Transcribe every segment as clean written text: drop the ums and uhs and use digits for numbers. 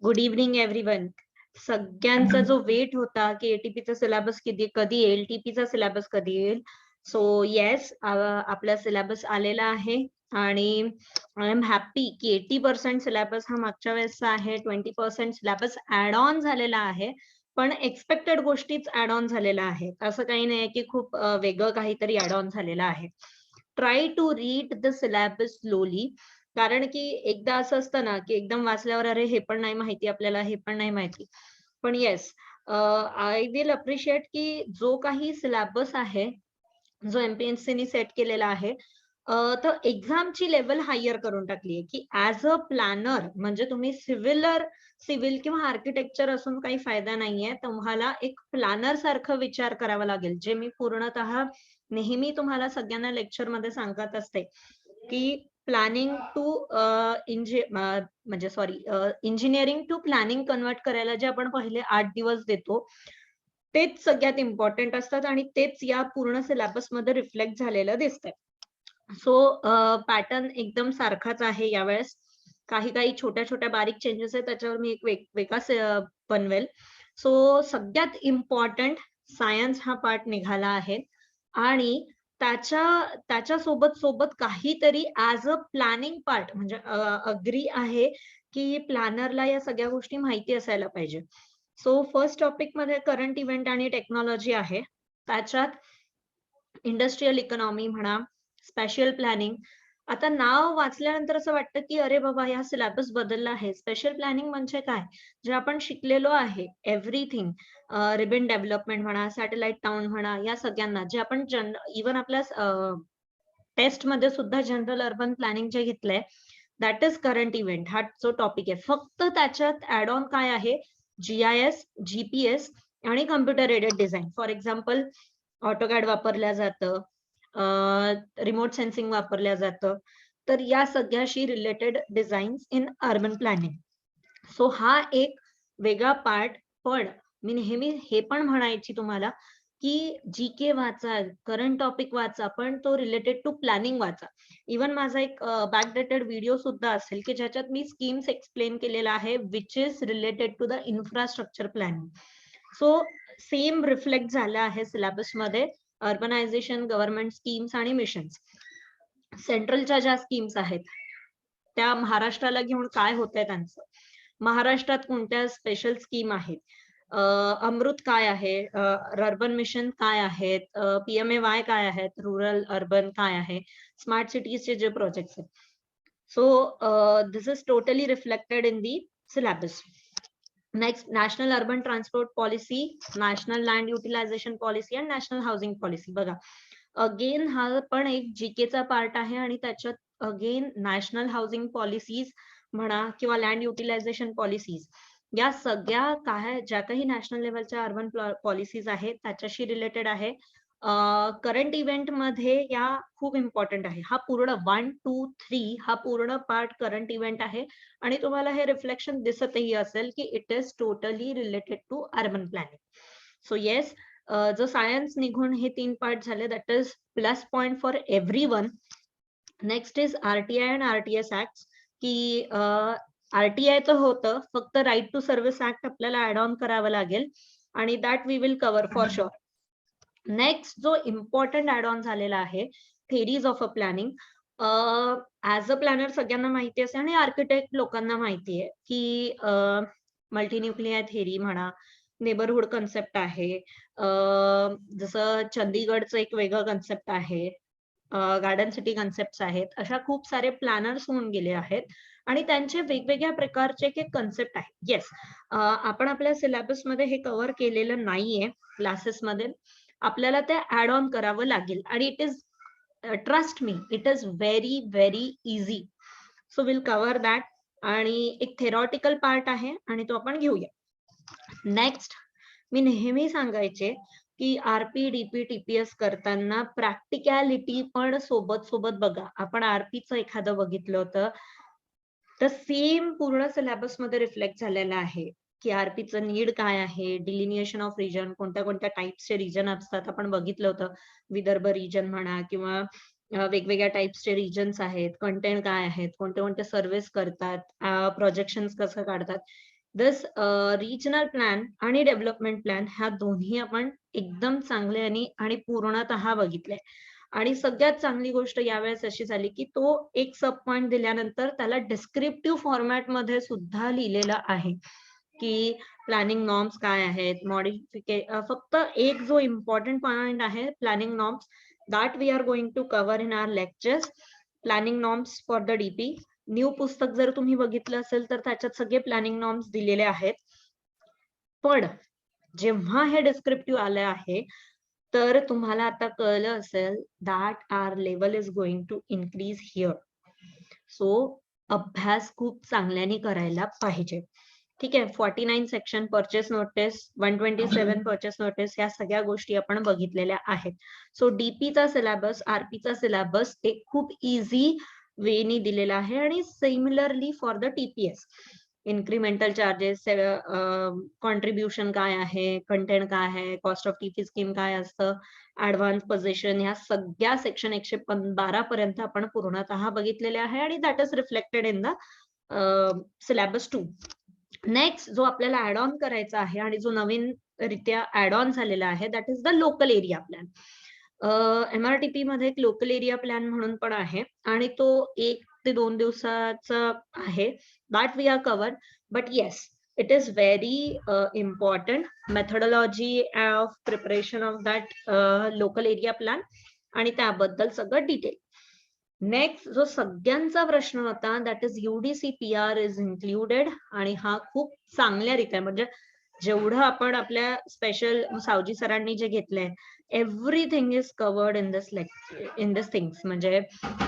Good evening everyone. सगळ्यांचा जो weight होता की एटीपीचा सिलेबस कधी येईल, टीपीचा सिलेबस कधी येईल. सो येस, आपला सिलेबस आलेला आहे आणि आय एम हॅपी की 80% सिलेबस हा मागच्या वेळेसचा आहे. 20% सिलेबस ऍड ऑन झालेला आहे. पण एक्सपेक्टेड गोष्टीच ऍड ऑन झालेल्या आहेत. असं काही नाही की खूप वेगळं काहीतरी ऍड ऑन झालेलं आहे. Try to read the syllabus slowly. कारण की एकदा असं असतं ना की एकदम वाचल्यावर अरे हे पण नाही माहिती आपल्याला, हे पण नाही माहिती. पण येस, आय विल अप्रिशिएट की जो काही सिलेबस आहे, जो एमपीएससीनी सेट केलेला आहे, तर एक्झामची लेवल हायर करून टाकली आहे की ऍज अ प्लॅनर म्हणजे तुम्ही सिव्हिल किंवा आर्किटेक्चर असून काही फायदा नाहीये. तुम्हाला एक प्लॅनर सारखं विचार करावा लागेल. जे मी पूर्णतः नेहमी तुम्हाला सगळ्यांना लेक्चरमध्ये सांगत असते की प्लॅनिंग टू म्हणजे sorry engineering to planning convert करायला जे आपण पहिले 8 दिवस देतो, तेच सगळ्यात इम्पॉर्टंट असतात आणि तेच या पूर्ण सिलेबस मध्ये रिफ्लेक्ट झालेलं दिसतंय. सो पॅटर्न एकदम सारखाच आहे यावेळेस. काही छोट्या छोट्या बारीक चेंजेस आहेत, त्याच्यावर मी एक वेगळा बनवेल. सो सगळ्यात इम्पॉर्टंट सायन्स हा पार्ट निघाला आहे आणि त्याच्या सोबत काहीतरी ऍज अ प्लॅनिंग पार्ट म्हणजे अग्री आहे की प्लॅनरला या सगळ्या गोष्टी माहिती असायला पाहिजे. सो फर्स्ट टॉपिक मध्ये करंट इव्हेंट आणि टेक्नॉलॉजी आहे. त्याच्यात इंडस्ट्रियल इकॉनॉमी म्हणा, स्पेशल प्लॅनिंग. आता नाव वाचल्यानंतर असं वाटतं की अरे बाबा हा सिलेबस बदलला आहे. स्पेशल प्लॅनिंग म्हणजे काय? जे आपण शिकलेलो आहे एव्हरीथिंग, रिबन डेव्हलपमेंट म्हणा, सॅटेलाइट टाउन म्हणा, या सगळ्यांना जे आपण इव्हन आपल्या टेस्ट मध्ये सुद्धा जनरल अर्बन प्लॅनिंग जे घेतलंय, दॅट इज करंट इव्हेंट. हा जो टॉपिक आहे, फक्त त्याच्यात ऍड ऑन काय आहे? जीआयएस, जीपीएस आणि computer aided design. For example AutoCAD वापरल्या जातं, रिमोट सेन्सिंग वापरल्या जातं. तर या सगळ्याशी related designs in urban planning. So हा एक वेगळा पार्ट. पण मी नेहमी हे पण म्हणायची तुम्हाला की जीके वाचा, करंट टॉपिक वाचा, पण तो रिलेटेड टू प्लॅनिंग वाचा. इवन माझा एक बॅकडेटेड व्हिडिओ सुद्धा असेल की ज्याच्यात मी स्कीम्स एक्सप्लेन केलेला आहे which is related to the infrastructure planning. So same reflect झालं आहे सिलेबस मध्ये अर्बनायझेशन, गव्हर्नमेंट स्कीम्स आणि मिशन्स. सेंट्रलच्या ज्या स्कीम्स आहेत त्या महाराष्ट्राला घेऊन काय होतंय त्यांचं, महाराष्ट्रात कोणत्या स्पेशल स्कीम आहेत, अमृत काय आहे, अर्बन मिशन काय आहेत, पीएमएवाय काय आहेत, रुरल अर्बन काय आहे, स्मार्ट सिटीजचे जे प्रोजेक्ट्स आहेत. So this is totally reflected in the syllabus. Next, national urban transport policy, national land utilization policy आणि नॅशनल हाऊसिंग पॉलिसी. बघा, अगेन हा पण एक जीकेचा पार्ट आहे आणि त्याच्यात अगेन नॅशनल हाऊसिंग पॉलिसीज म्हणा किंवा लँड युटिलायझेशन पॉलिसीज, या सगळ्या काय ज्या काही नॅशनल लेवलच्या अर्बन पॉलिसीज आहेत त्याच्याशी रिलेटेड आहे. करंट इव्हेंट मध्ये या खूप इम्पॉर्टंट आहे. हा पूर्ण 1, 2, 3 हा पूर्ण पार्ट करंट इव्हेंट आहे आणि तुम्हाला हे रिफ्लेक्शन दिसतही असेल की it is totally related to urban planning. So yes, जो सायन्स निघून हे 3 पार्ट झाले, that is plus point for everyone. Next is RTI and RTS act. की आरटीआय तर होतं, फक्त राईट टू सर्व्हिस ऍक्ट आपल्याला ऍड ऑन करावं लागेल आणि that we will cover for sure. Next जो इम्पॉर्टंट ऍड ऑन झालेला आहे, theories of a planning. As a planner सगळ्यांना माहिती असते आणि आर्किटेक्ट लोकांना माहिती आहे की मल्टीन्युक्लियर थेरी म्हणा, नेबरहुड कन्सेप्ट आहे, जसं चंदीगडचं एक वेगळं कन्सेप्ट आहे, गार्डन सिटी कन्सेप्ट आहेत. अशा खूप सारे प्लॅनर्स होऊन गेले आहेत आणि त्यांचे वेगवेगळ्या प्रकारचे कन्सेप्ट आहेत. येस, आपण आपल्या सिलेबस मध्ये हे कव्हर केलेलं नाहीये क्लासेसमध्ये, आपल्याला ते ऍड ऑन करावं लागेल आणि it is, trust me, it is very very easy. So will cover that. आणि एक थेरॉटिकल पार्ट आहे आणि तो आपण घेऊया. नेक्स्ट, मी नेहमी सांगायचे की आरपी, डीपी, टीपीएस करताना प्रॅक्टिकॅलिटी पण सोबत बघा. आपण आरपीचं एखादं बघितलं होतं तर सेम पूर्ण सिलेबस मध्ये रिफ्लेक्ट झालेलं आहे की आरपीचं नीड काय आहे, डिलिनिएशन ऑफ रिजन, कोणत्या कोणत्या टाइप्सचे रिजन असतात आपण बघितलं होतं. विदर्भ रिजन म्हणा किंवा वेगवेगळ्या टाइप्सचे रिजन्स आहेत, कंटेंट काय आहेत, कोणते कोणते सर्व्हिस करतात, प्रोजेक्शन कसं काढतात, दिस रिजनल प्लॅन आणि डेव्हलपमेंट प्लॅन ह्या दोन्ही आपण एकदम चांगल्याने आणि पूर्णतः बघितले. आणि सगळ्यात चांगली गोष्ट यावेळेस अशी झाली की तो एक सब पॉइंट दिल्यानंतर त्याला डिस्क्रिप्टिव्ह फॉर्मॅट मध्ये सुद्धा लिहिलेलं आहे की प्लॅनिंग नॉर्म्स काय आहेत, फक्त एक जो इम्पॉर्टंट पॉइंट आहे planning norms, that we are going to cover in our lectures. Planning norms for the DP new पुस्तक जर तुम्ही बघितलं असेल तर त्याच्यात सगळे प्लॅनिंग नॉर्म्स दिलेले आहेत. पण जेव्हा हे डिस्क्रिप्टिव्ह आले आहे तर तुम्हाला आता कळलं असेल that our level is going to increase here. So अभ्यास खूप चांगल्याने करायला पाहिजे. ठीक आहे. 49 section purchase notice, 127 purchase notice या सगळ्या गोष्टी आपण बघितलेल्या आहेत. सो डीपीचा सिलेबस, आरपीचा सिलेबस एक खूप इझी वेनी दिलेला आहे. आणि similarly for the TPS incremental charges, contribution काय आहे, कंटेंट काय आहे, कॉस्ट ऑफ टीपी स्कीम काय असतं, ऍडव्हान्स पोझिशन, ह्या सगळ्या सेक्शन 112 पर्यंत आपण पूर्णतः बघितलेले आहे. आणि that is reflected in the syllabus 2. Next जो आपल्याला ऍड ऑन करायचा आहे आणि जो नवीन रित्या ऍड ऑन झालेला आहे that is the local area plan. MRTP मध्ये एक लोकल एरिया प्लॅन म्हणून पण आहे आणि तो 1 ते 2 दिवसाचा आहे. That we are cover. But yes, it is very important methodology of preparation of that local area plan आणि त्याबद्दल सगळं डिटेल. नेक्स्ट जो सगळ्यांचा प्रश्न होता that is UDCPR is included. आणि हा खूप चांगल्यारीत्या म्हणजे जेवढं आपण आपल्या स्पेशल सावजी सरांनी जे घेतलंय everything is covered in this things. म्हणजे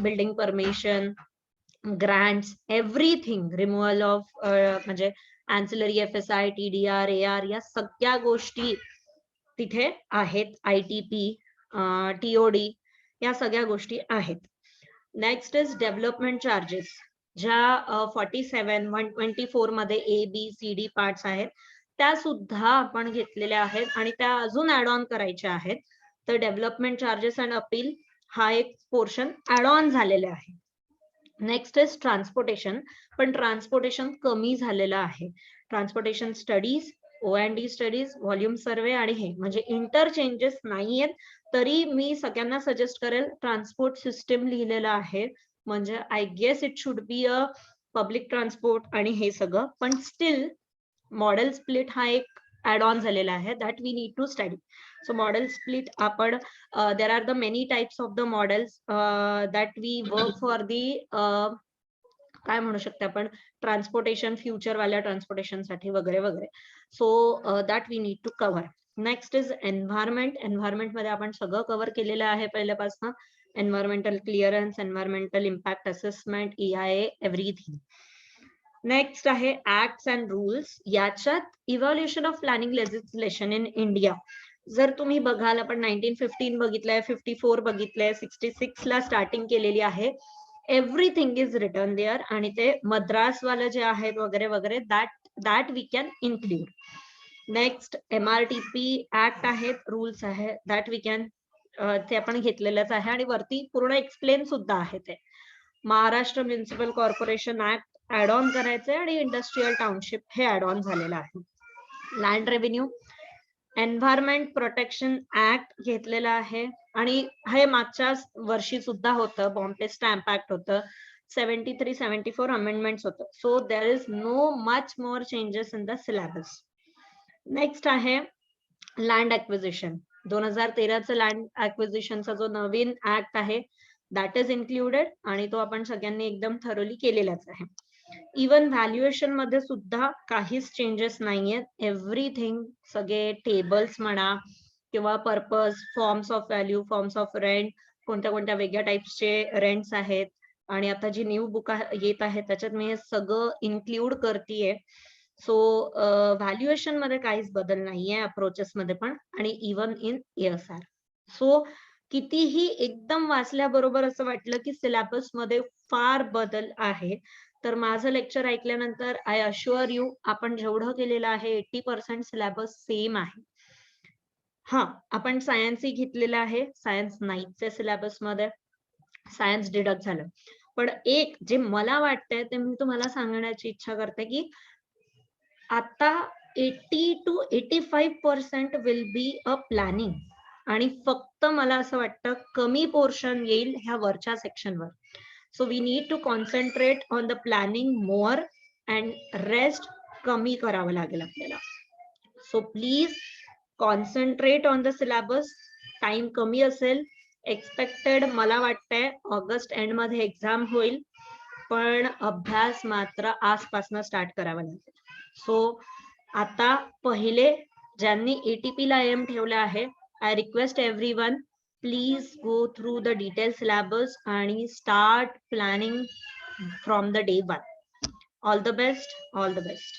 building permission, grants, everything, removal of म्हणजे अँसिलरी FSI, TDR, AR या सगळ्या गोष्टी तिथे आहेत. ITP, TOD या सगळ्या गोष्टी आहेत. नेक्स्ट इज डेव्हलपमेंट चार्जेस, ज्या 47, 124 मध्ये ABCD पार्ट्स आहेत त्या सुद्धा आपण घेतलेल्या आहेत आणि त्या अजून ऍड ऑन करायच्या आहेत. तर डेव्हलपमेंट चार्जेस अँड अपील हा एक पोर्शन ऍड ऑन झालेला आहे. नेक्स्ट इज ट्रान्सपोर्टेशन, पण ट्रान्सपोर्टेशन कमी झालेलं आहे. Transportation studies, O&D studies, volume survey आणि हे म्हणजे इंटरचेंजेस नाहीयेत. तरी मी सगळ्यांना सजेस्ट करेल ट्रान्सपोर्ट सिस्टम लिहिलेलं आहे म्हणजे I guess it should be a public transport आणि हे सगळं. पण स्टील मॉडेल स्प्लिट हा एक ऍड ऑन झालेला आहे that we need to study. So model split आपण there are the many types of the models that we work for the काय म्हणू शकते आपण ट्रान्सपोर्टेशन, फ्युचरवाल्या ट्रान्सपोर्टेशन साठी वगैरे वगैरे. So that we need to cover. Next is environment. Environment मध्ये आपण सगळं कव्हर केलेलं आहे पहिल्यापासून. Environmental clearance, environmental impact assessment, EIA, everything. Next आहे ऍक्ट्स अँड रूल्स. याच्यात evaluation of planning legislation in India. जर तुम्ही बघाल आपण 1915 बघितलंय, 54 बघितलंय, 66 ला स्टार्टिंग केलेली आहे. एव्हरीथिंग इज रिटर्न देअर आणि ते मद्रास वाले जे आहेत वगैरे वगैरे that we can include. Next MRTP act आहेत, रूल्स आहे दॅट वी कॅन ते आपण घेतलेलंच आहे आणि वरती पूर्ण एक्सप्लेन सुद्धा आहे ते. Maharashtra municipal corporation act add on करायचंय आणि इंडस्ट्रियल टाउनशिप हे ऍड ऑन झालेलं आहे. Land revenue, environment protection act घेतलेला आहे आणि हे मागच्या वर्षी सुद्धा होतं. बॉम्बे स्टॅम्प ऍक्ट होतं. 73, 74 अमेंडमेंट्स होतं. So there is no much more changes in the syllabus. Next आहे लँड ऍक्विजिशन. 2013चा लँड ऍक्विजिशनचा जो नवीन ऍक्ट आहे दॅट इज इन्क्लुडेड आणि तो आपण सगळ्यांनी एकदम थरोली केलेलाच आहे. इवन व्हॅल्युएशन मध्ये सुद्धा काहीच चेंजेस नाहीयेत. एव्हरीथिंग, सगळे टेबल्स म्हणा किंवा purpose, forms of value, forms of rent, कोणत्या कोणत्या वेगळ्या टाइप्सचे रेंट्स आहेत आणि आता जी न्यू बुक येत आहे त्याच्यात मी हे सगळं इन्क्लूड करतेय. सो व्हॅल्युएशन मध्ये काहीच बदल नाहीये, अप्रोचेस मध्ये पण आणि इवन इन ESR. सो कितीही एकदम वाचल्याबरोबर असं वाटलं की सिलेबस मध्ये फार बदल आहे, तर माझं लेक्चर ऐकल्यानंतर आय अश्युअर यू आपण जेवढं केलेलं आहे 80% सिलेबस सेम आहे. हा, आपण सायन्सही घेतलेलं आहे, सायन्स नाहीचे सिलेबस मध्ये, सायन्स डिडक्ट झालं. पण एक जे मला वाटतंय ते मी तुम्हाला सांगण्याची इच्छा करते की आता 80 to 85% will be a planning आणि फक्त मला असं वाटतं कमी पोर्शन येईल ह्या वरच्या सेक्शनवर. So we need to concentrate on the planning more and rest कमी करावं लागेल आपल्याला. So please concentrate on the syllabus. Time कमी असेल, एक्सपेक्टेड मला वाटतंय ऑगस्ट एंड मध्ये एक्झाम होईल, पण अभ्यास मात्र आजपासून स्टार्ट करावा लागेल. सो आता पहिले ज्यांनी एटीपी ला एम ठेवला आहे, I request everyone please go through the detail syllabus आणि start planning from the day 1. All the best, all the best.